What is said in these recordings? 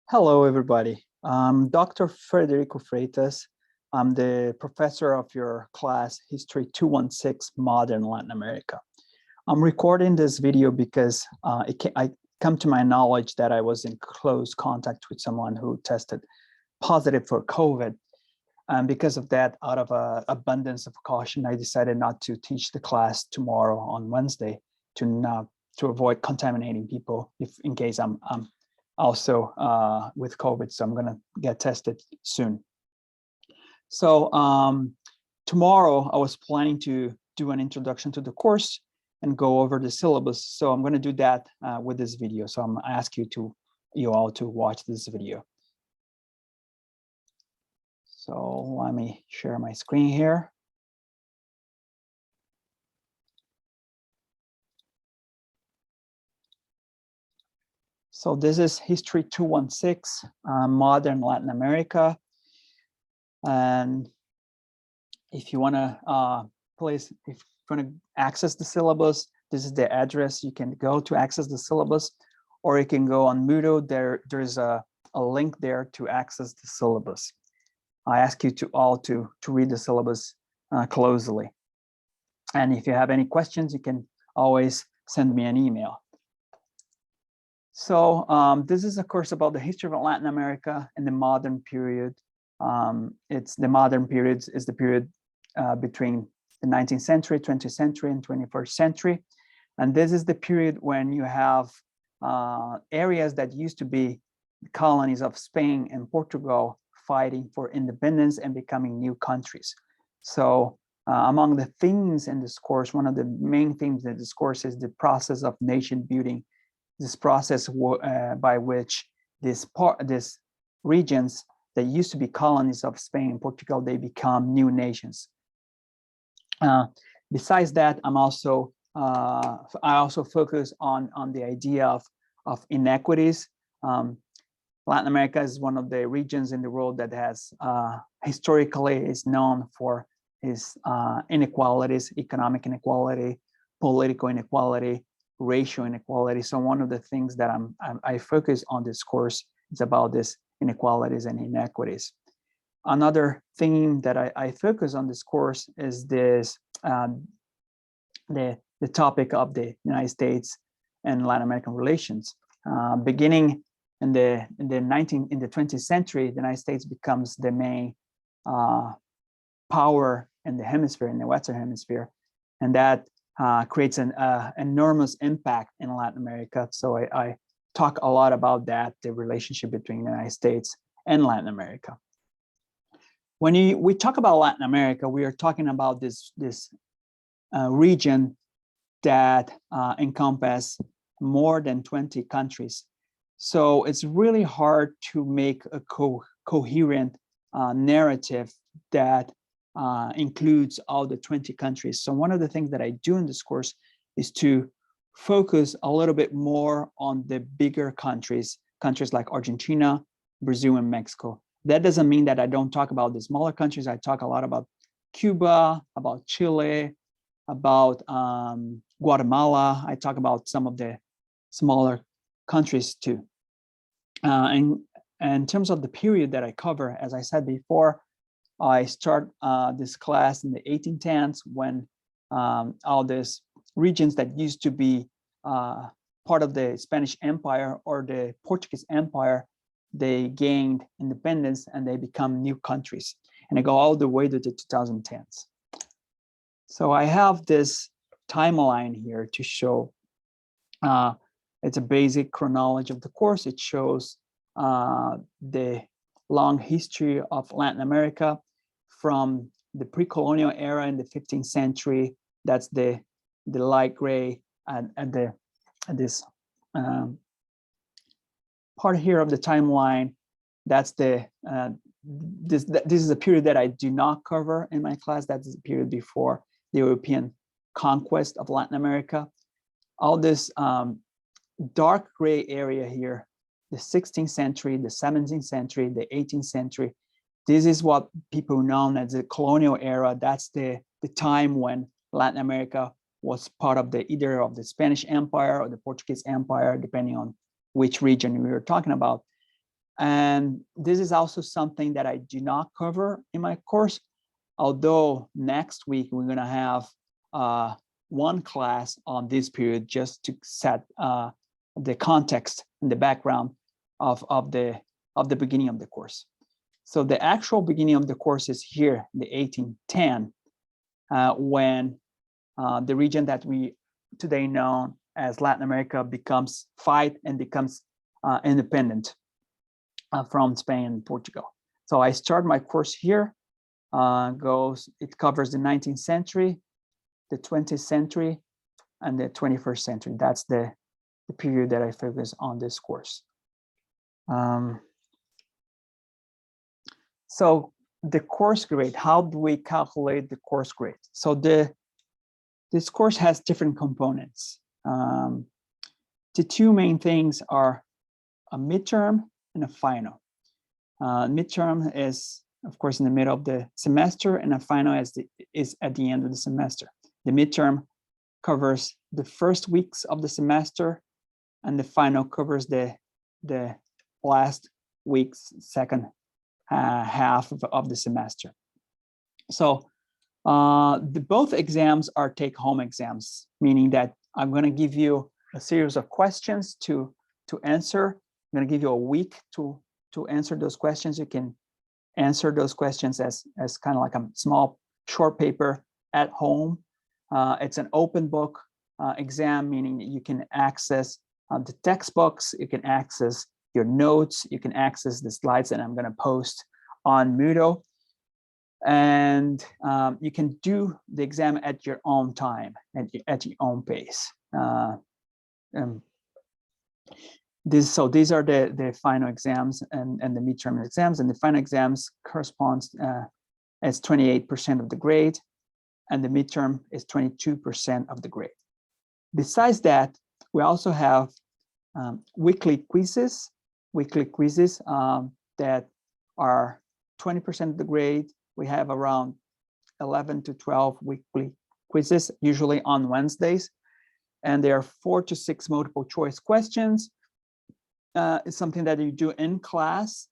Hello, everybody. I'm Dr. Federico Freitas. I'm the professor of your class, History 216, Modern Latin America. I'm recording this video because I come to my knowledge that I was in close contact with someone who tested positive for COVID. And because of that, out of abundance of caution, I decided not to teach the class tomorrow on Wednesday to avoid contaminating people in case I'm also with COVID, so I'm gonna get tested soon. So tomorrow I was planning to do an introduction to the course and go over the syllabus. So I'm gonna do that with this video. So I'm ask you all to watch this video. So let me share my screen here. So this is History 216, Modern Latin America. And if you want to if you want to access the syllabus, this is the address. You can go to access the syllabus, or you can go on Moodle. There's a link there to access the syllabus. I ask you all to read the syllabus closely. And if you have any questions, you can always send me an email. So this is a course about the history of Latin America in the modern period. It's the modern periods is the period between the 19th century, 20th century, and 21st century. And this is the period when you have areas that used to be colonies of Spain and Portugal fighting for independence and becoming new countries. So among the themes in this course, one of the main themes in this course is the process of nation building. This process by which these regions that used to be colonies of Spain and Portugal, they become new nations. Besides that, I also focus on the idea of inequities. Latin America is one of the regions in the world that has historically is known for its inequalities, economic inequality, political inequality, racial inequality. So one of the things that I focus on this course is about this inequalities and inequities. Another theme that I focus on this course is this the topic of the United States and Latin American relations. Beginning in the 20th century, the United States becomes the main power in the hemisphere, in the Western hemisphere, and that creates an enormous impact in Latin America. So I talk a lot about that, the relationship between the United States and Latin America. When we talk about Latin America, we are talking about this region that encompasses more than 20 countries. So it's really hard to make a coherent narrative that includes all the 20 countries. So one of the things that I do in this course is to focus a little bit more on the bigger countries like Argentina, Brazil, and Mexico. That doesn't mean that I don't talk about the smaller countries. I talk a lot about Cuba, about Chile, about Guatemala. I talk about some of the smaller countries too. And in terms of the period that I cover, as I said before, I start this class in the 1810s when all these regions that used to be part of the Spanish Empire or the Portuguese Empire, they gained independence and they become new countries. And I go all the way to the 2010s. So I have this timeline here to show, it's a basic chronology of the course. It shows the long history of Latin America from the pre-colonial era in the 15th century. That's the light gray at this part here of the timeline. That's this is a period that I do not cover in my class. That's the period before the European conquest of Latin America. All this dark gray area here, the 16th century, the 17th century, the 18th century. This is what people know as the colonial era. That's the time when Latin America was part of either of the Spanish Empire or the Portuguese Empire, depending on which region we were talking about. And this is also something that I do not cover in my course, although next week we're going to have one class on this period just to set the context and the background of the beginning of the course. So the actual beginning of the course is here, the 1810, when the region that we today know as Latin America becomes independent from Spain and Portugal. So I start my course here. It covers the 19th century, the 20th century, and the 21st century. That's the period that I focus on this course. So the course grade, how do we calculate the course grade? So this course has different components. The two main things are a midterm and a final. Midterm is, of course, in the middle of the semester, and a final is at the end of the semester. The midterm covers the first weeks of the semester, and the final covers the last week's second half of the semester. So both exams are take-home exams, meaning that I'm going to give you a series of questions to answer. I'm going to give you a week to answer those questions. You can answer those questions as kind of like a small short paper at home. It's an open book exam, meaning that you can access the textbooks, you can access your notes, you can access the slides that I'm going to post on Moodle, and you can do the exam at your own time, at your own pace. These are the final exams and the midterm exams, and the final exams corresponds as 28% of the grade, and the midterm is 22% of the grade. Besides that, we also have weekly quizzes that are 20% of the grade. We have around 11 to 12 weekly quizzes, usually on Wednesdays, and there are 4 to 6 multiple choice questions. It's something that you do in class,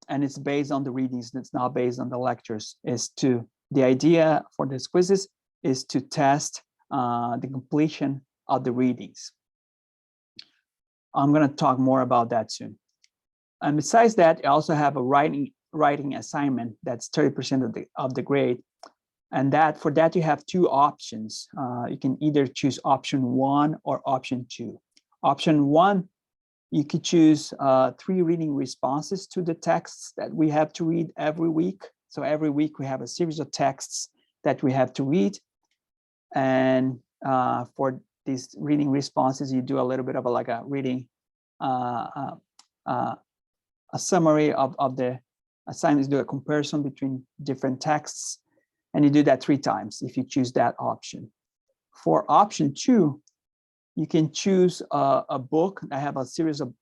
and it's based on the readings. It's not based on the lectures. The idea for these quizzes is to test the completion of the readings. I'm going to talk more about that soon. And besides that, I also have a writing assignment that's 30% of the grade. And for that, you have two options. You can either choose option 1 or option 2. Option 1, you could choose 3 reading responses to the texts that we have to read every week. So every week we have a series of texts that we have to read. And for these reading responses, you do a little bit of a reading, a summary of the assignments, do a comparison between different texts, and you do that 3 times if you choose that option. For option 2, you can choose a book. I have a series of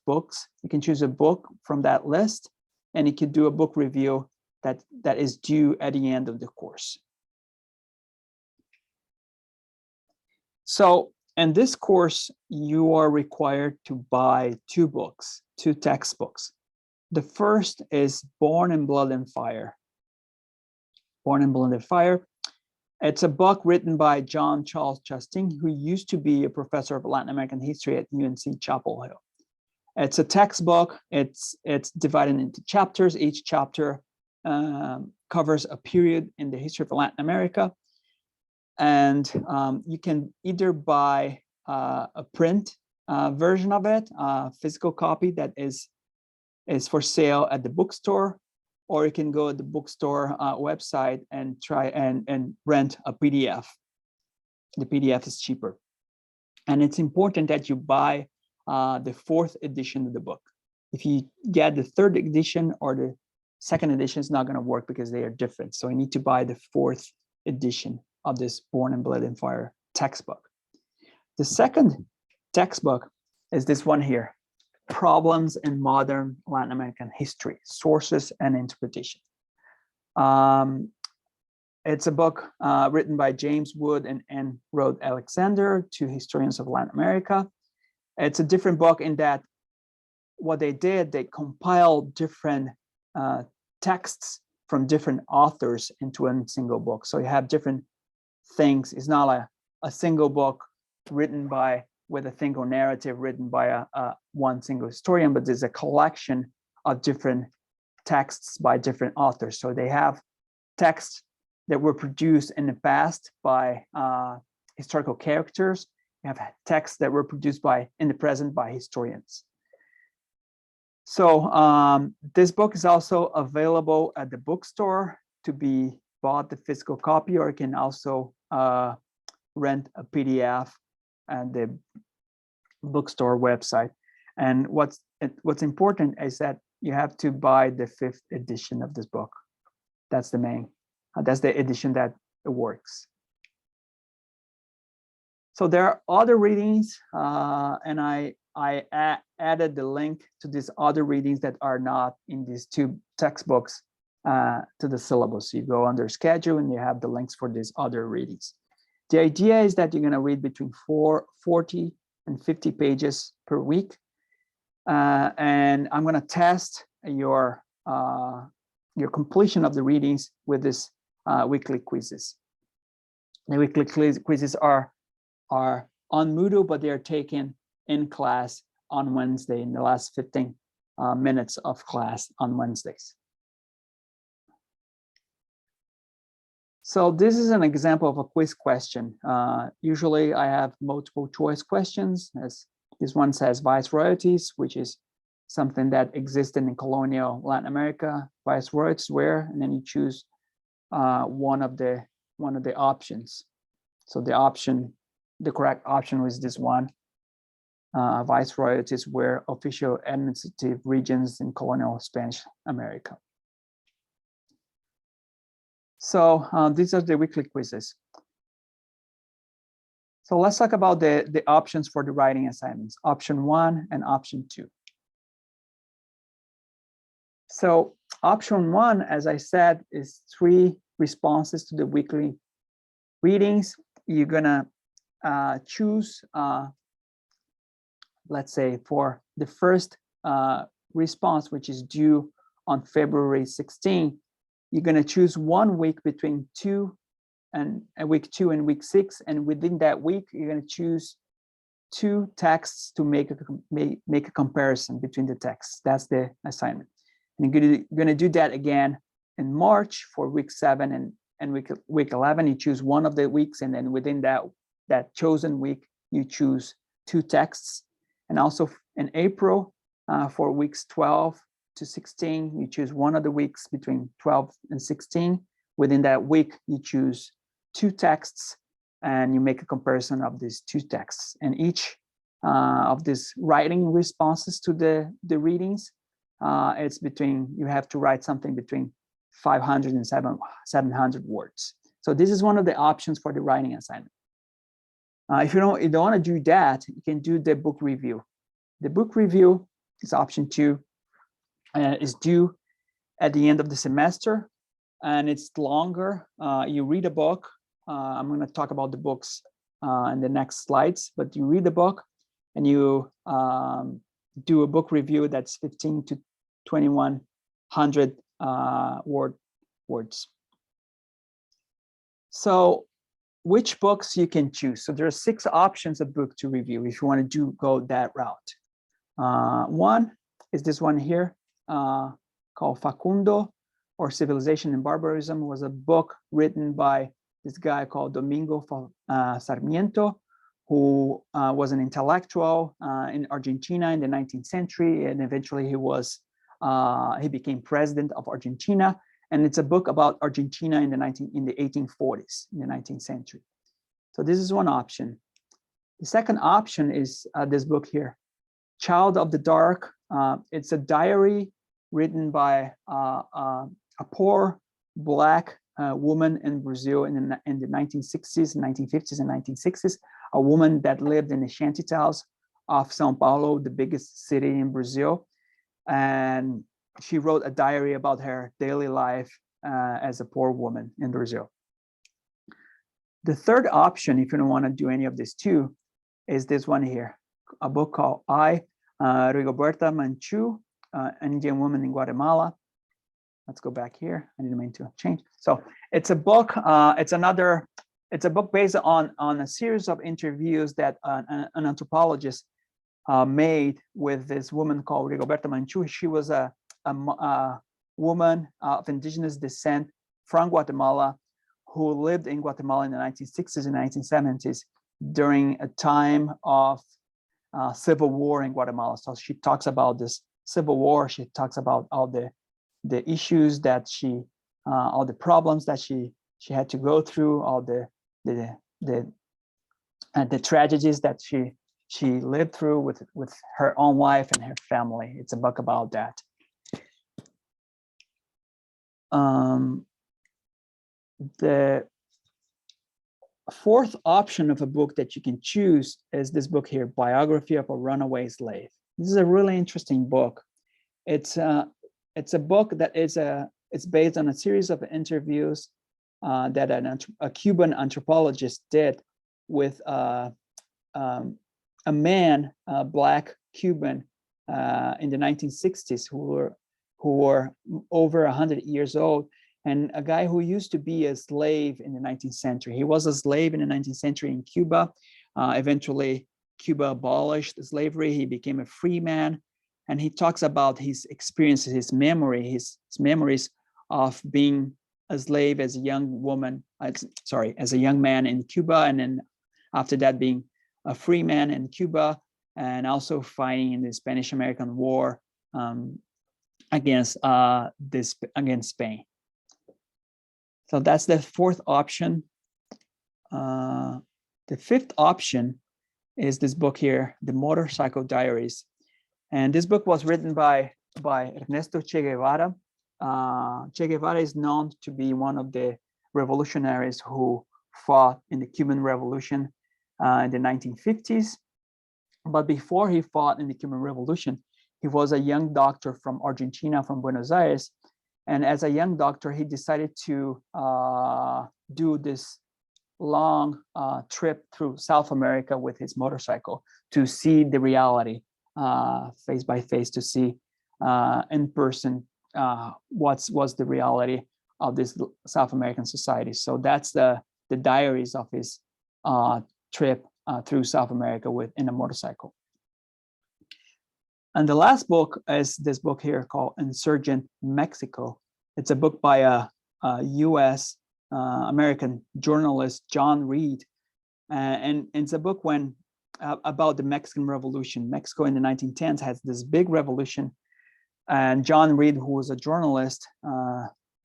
books. You can choose a book from that list, and you can do a book review that is due at the end of the course. So in this course, you are required to buy 2 books, 2 textbooks. The first is Born in Blood and Fire. Born in Blood and Fire. It's a book written by John Charles Chastain, who used to be a professor of Latin American history at UNC Chapel Hill. It's a textbook. It's divided into chapters. Each chapter covers a period in the history of Latin America. And you can either buy a print version of it, a physical copy that is for sale at the bookstore, or you can go to the bookstore website and try and rent a PDF. The PDF is cheaper. And it's important that you buy the 4th edition of the book. If you get the 3rd edition or the 2nd edition, it's not going to work because they are different. So you need to buy the 4th edition of this Born in Blood and Fire textbook. The second textbook is this one here, Problems in Modern Latin American History, Sources and Interpretation. It's a book written by James Wood and Anne Rode Alexander, 2 historians of Latin America. It's a different book in that what they did, they compiled different texts from different authors into a single book. So you have different things. It's not a single book written by, with a single narrative written by one single historian, but there's a collection of different texts by different authors. So they have texts that were produced in the past by historical characters. You have texts that were produced in the present by historians. So this book is also available at the bookstore to be bought, the physical copy, or you can also rent a PDF at the bookstore website. And what's important is that you have to buy the 5th edition of this book. That's the main, that's the edition that it works. So there are other readings, and I added the link to these other readings that are not in these 2 textbooks to the syllabus. You go under schedule and you have the links for these other readings. The idea is that you're going to read between 40 and 50 pages per week. And I'm going to test your completion of the readings with this weekly quizzes. The weekly quizzes are on Moodle, but they are taken in class on Wednesday, in the last 15 minutes of class on Wednesdays. So this is an example of a quiz question. Usually I have multiple choice questions, as this one says viceroyalties, which is something that existed in colonial Latin America. Viceroys where, and then you choose one of the options. So the correct option was this one. Viceroyalties were official administrative regions in colonial Spanish America. So these are the weekly quizzes. So let's talk about the options for the writing assignments, option 1 and option 2. So option 1, as I said, is 3 responses to the weekly readings. You're gonna choose, let's say, for the first response, which is due on February 16, you're going to choose 1 week between week 2 and week 6, and within that week, you're going to choose 2 texts to make a comparison between the texts. That's the assignment. And you're going to do that again in March for week 7 and week 11. You choose one of the weeks, and then within that chosen week, you choose 2 texts. And also in April, for weeks 12 to 16, you choose one of the weeks between 12 and 16. Within that week, you choose 2 texts, and you make a comparison of these 2 texts. And each of these writing responses to the readings, it's between, you have to write something between 500 and 700 words. So this is one of the options for the writing assignment. If you don't want to do that, you can do the book review. The book review is option 2, is due at the end of the semester, and it's longer. You read a book. I'm going to talk about the books in the next slides, but you read the book and you do a book review that's 15 to 2100 words. So which books you can choose? So there are 6 options of book to review if you want to go that route. One is this one here, called Facundo, or Civilization and Barbarism. It was a book written by this guy called Domingo Sarmiento, who was an intellectual in Argentina in the 19th century, and eventually he became president of Argentina. And it's a book about Argentina in the 1840s, in the 19th century. So this is one option. The second option is this book here, Child of the Dark. It's a diary written by a poor Black woman in Brazil in the 1960s, 1950s, and 1960s, a woman that lived in the shantytowns of São Paulo, the biggest city in Brazil. And she wrote a diary about her daily life as a poor woman in Brazil. The third option, if you don't want to do any of this too, is this one here, a book called I, Rigoberta Manchu, an Indian woman in Guatemala. Let's go back here. I didn't mean to change. So it's a book. It's a book based on a series of interviews that an anthropologist made with this woman called Rigoberta Manchu. She was a woman of indigenous descent from Guatemala who lived in Guatemala in the 1960s and 1970s during a time of civil war in Guatemala. So she talks about this civil war. She talks about all the issues that all the problems that she had to go through, all the tragedies that she lived through with her own life and her family. It's a book about that. The fourth option of a book that you can choose is this book here, Biography of a Runaway Slave. This is a really interesting book. It's a book that it's based on a series of interviews that a Cuban anthropologist did with a man, a Black Cuban in the 1960s who were over 100 years old, and a guy who used to be a slave in the 19th century. He was a slave in the 19th century in Cuba. Eventually, Cuba abolished slavery. He became a free man, and he talks about his experiences, his memories of being a slave as a young woman, as a young man in Cuba, and then after that being a free man in Cuba, and also fighting in the Spanish-American War against Spain. So that's the fourth option. The fifth option is this book here, The Motorcycle Diaries. And this book was written by Ernesto Che Guevara. Che Guevara is known to be one of the revolutionaries who fought in the Cuban Revolution in the 1950s. But before he fought in the Cuban Revolution, he was a young doctor from Argentina, from Buenos Aires. And as a young doctor, he decided to do this long trip through South America with his motorcycle to see the reality face by face, to see in person what's the reality of this South American society. So that's the diaries of his trip through South America in a motorcycle. And the last book is this book here called Insurgent Mexico. It's a book by a U.S. American journalist, John Reed. And it's a book about the Mexican Revolution. Mexico in the 1910s has this big revolution. And John Reed, who was a journalist,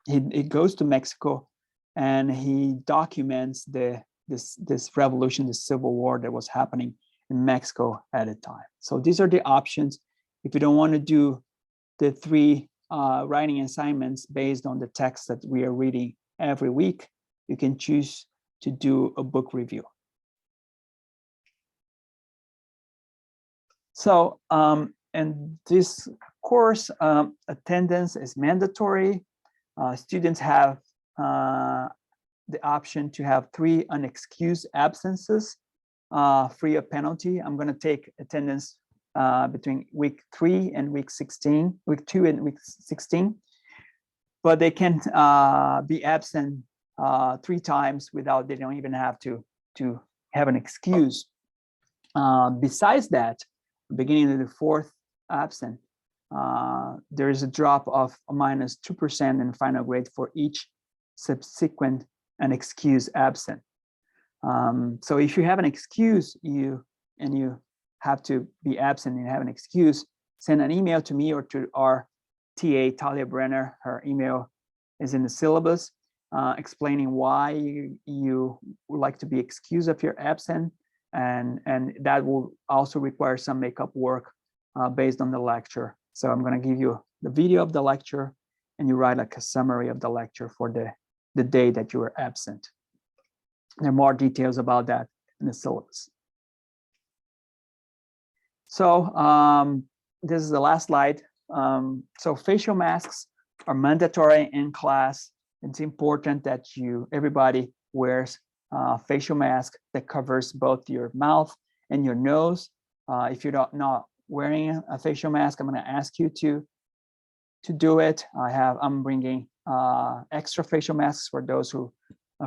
he goes to Mexico and he documents this revolution, this civil war that was happening in Mexico at the time. So these are the options. If you don't want to do the three writing assignments based on the text that we are reading every week, you can choose to do a book review. So in this course, attendance is mandatory. Students have the option to have 3 unexcused absences free of penalty. I'm going to take attendance between week 3 and week 16, week 2 and week 16, but they can be absent 3 times without, they don't even have to have an excuse. Besides that, beginning of the 4th absent, there is a drop of -2% in final grade for each subsequent unexcused absent. So if you have an excuse, you have to be absent and have an excuse, send an email to me or to our TA, Talia Brenner. Her email is in the syllabus, explaining why you would like to be excused if you're absent, and that will also require some makeup work based on the lecture. So I'm going to give you the video of the lecture, and you write like a summary of the lecture for the day that you were absent. There are more details about that in the syllabus. So this is the last slide. So facial masks are mandatory in class. It's important that everybody wears a facial mask that covers both your mouth and your nose. If you're not wearing a facial mask, I'm going to ask you to do it. I'm bringing extra facial masks for those who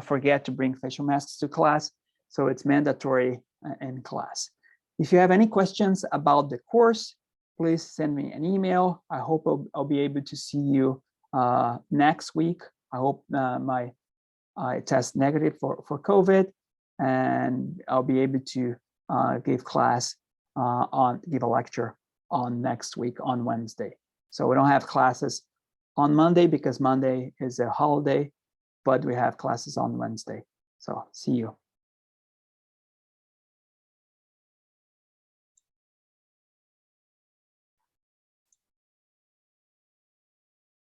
forget to bring facial masks to class. So it's mandatory in class. If you have any questions about the course, please send me an email. I hope I'll be able to see you next week. I hope I test negative for COVID, and I'll be able to give a lecture on next week on Wednesday. So we don't have classes on Monday because Monday is a holiday, but we have classes on Wednesday. So see you.